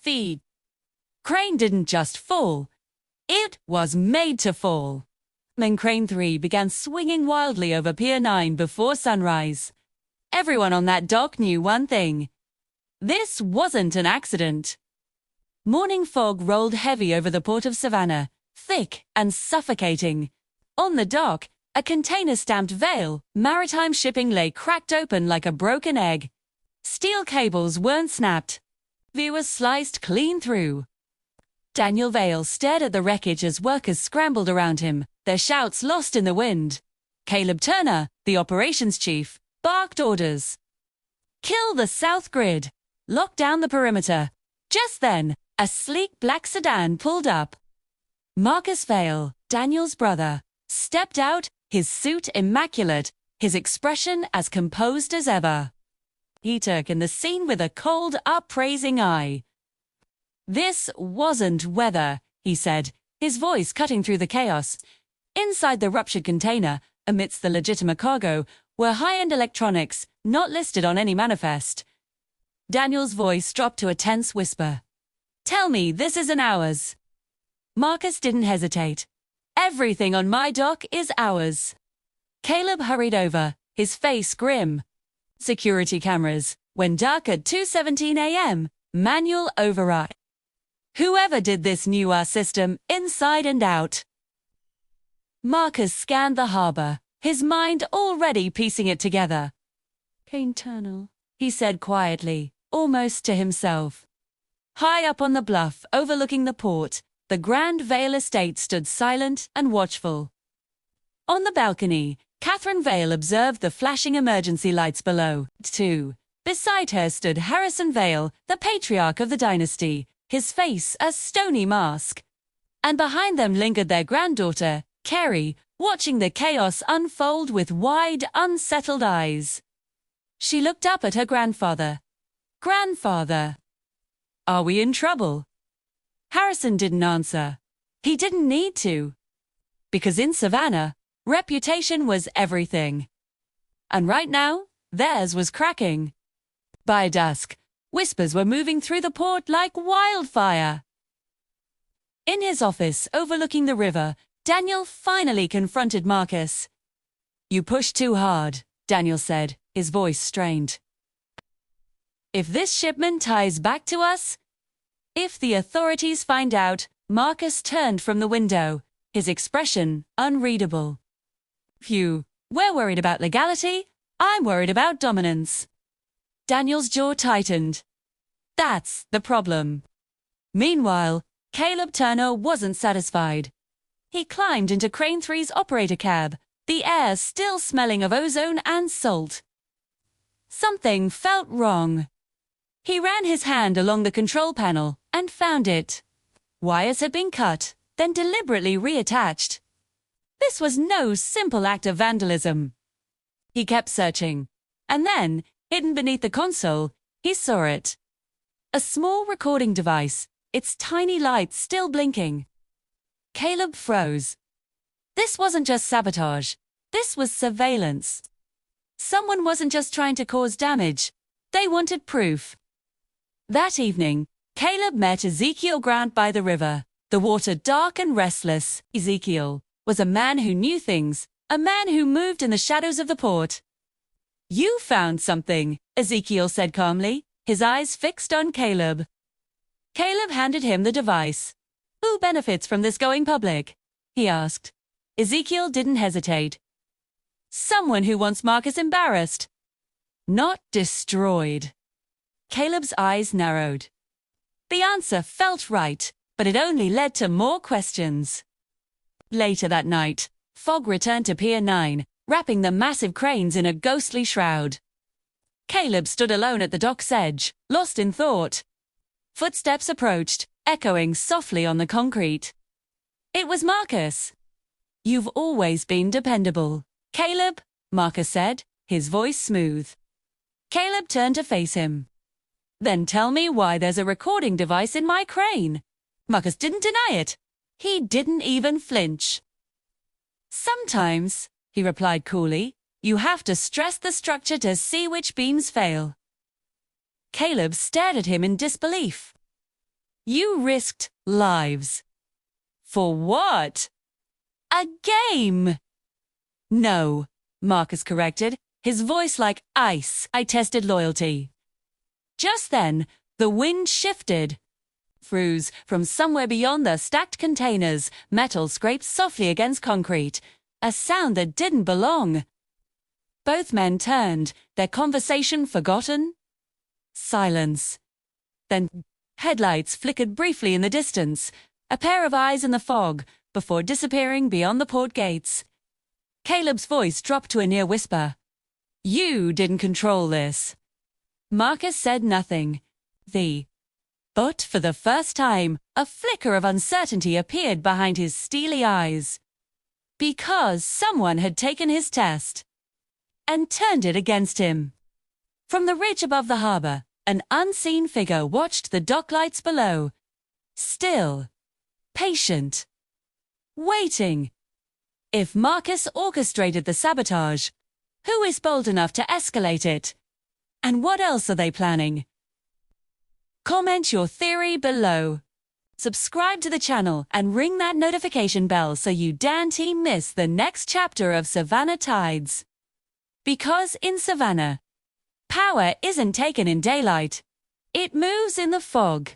The crane didn't just fall, it was made to fall. Then Crane 3 began swinging wildly over Pier 9 before sunrise. Everyone on that dock knew one thing. This wasn't an accident. Morning fog rolled heavy over the port of Savannah, thick and suffocating. On the dock, a container-stamped Vale maritime shipping lay cracked open like a broken egg. Steel cables weren't snapped. View was sliced clean through. Daniel Vales stared at the wreckage as workers scrambled around him, their shouts lost in the wind. Caleb Turner, the operations chief, barked orders. Kill the south grid. Lock down the perimeter. Just then, a sleek black sedan pulled up. Marcus Vale, Daniel's brother, stepped out, his suit immaculate, his expression as composed as ever. He took in the scene with a cold, appraising eye. This wasn't weather, he said, his voice cutting through the chaos. Inside the ruptured container, amidst the legitimate cargo, were high-end electronics, not listed on any manifest. Daniel's voice dropped to a tense whisper. Tell me this isn't ours. Marcus didn't hesitate. Everything on my dock is ours. Caleb hurried over, his face grim. Security cameras. When dark at 2:17 a.m., manual override. Whoever did this knew our system inside and out. Marcus scanned the harbor, his mind already piecing it together. Kane Tunnel, he said quietly, almost to himself. High up on the bluff overlooking the port, the Grand Vale estate stood silent and watchful. On the balcony, Catherine Vale observed the flashing emergency lights below, too. Beside her stood Harrison Vale, the patriarch of the dynasty, his face a stony mask. And behind them lingered their granddaughter, Carrie, watching the chaos unfold with wide, unsettled eyes. She looked up at her grandfather. Grandfather. Are we in trouble? Harrison didn't answer. He didn't need to. Because in Savannah, reputation was everything. And right now, theirs was cracking. By dusk, whispers were moving through the port like wildfire. In his office overlooking the river, Daniel finally confronted Marcus. You pushed too hard, Daniel said, his voice strained. If this shipment ties back to us, if the authorities find out, Marcus turned from the window, his expression unreadable. Phew, we're worried about legality, I'm worried about dominance. Daniel's jaw tightened. That's the problem. Meanwhile, Caleb Turner wasn't satisfied. He climbed into Crane 3's operator cab, the air still smelling of ozone and salt. Something felt wrong. He ran his hand along the control panel and found it. Wires had been cut, then deliberately reattached. This was no simple act of vandalism. He kept searching, and then, hidden beneath the console, he saw it. A small recording device, its tiny lights still blinking. Caleb froze. This wasn't just sabotage. This was surveillance. Someone wasn't just trying to cause damage. They wanted proof. That evening, Caleb met Ezekiel Grant by the river, the water dark and restless. Ezekiel was a man who knew things, a man who moved in the shadows of the port. You found something, Ezekiel said calmly, his eyes fixed on Caleb. Caleb handed him the device. Who benefits from this going public? He asked. Ezekiel didn't hesitate. Someone who wants Marcus embarrassed. Not destroyed. Caleb's eyes narrowed. The answer felt right, but it only led to more questions. Later that night, fog returned to Pier 9, wrapping the massive cranes in a ghostly shroud. Caleb stood alone at the dock's edge, lost in thought. Footsteps approached, echoing softly on the concrete. It was Marcus. You've always been dependable, Caleb, Marcus said, his voice smooth. Caleb turned to face him. Then tell me why there's a recording device in my crane. Marcus didn't deny it. He didn't even flinch. Sometimes, he replied coolly, you have to stress the structure to see which beams fail. Caleb stared at him in disbelief. You risked lives. For what? A game! No, Marcus corrected, his voice like ice. I tested loyalty. Just then, the wind shifted. From somewhere beyond the stacked containers, metal scraped softly against concrete, a sound that didn't belong. Both men turned, their conversation forgotten. Silence. Then headlights flickered briefly in the distance, a pair of eyes in the fog, before disappearing beyond the port gates. Caleb's voice dropped to a near whisper. You didn't control this. Marcus said nothing. But for the first time, a flicker of uncertainty appeared behind his steely eyes. Because someone had taken his test and turned it against him. From the ridge above the harbor, an unseen figure watched the dock lights below. Still, patient, waiting. If Marcus orchestrated the sabotage, who is bold enough to escalate it? And what else are they planning? Comment your theory below. Subscribe to the channel and ring that notification bell so you daren't miss the next chapter of Savannah Tides. Because in Savannah, power isn't taken in daylight. It moves in the fog.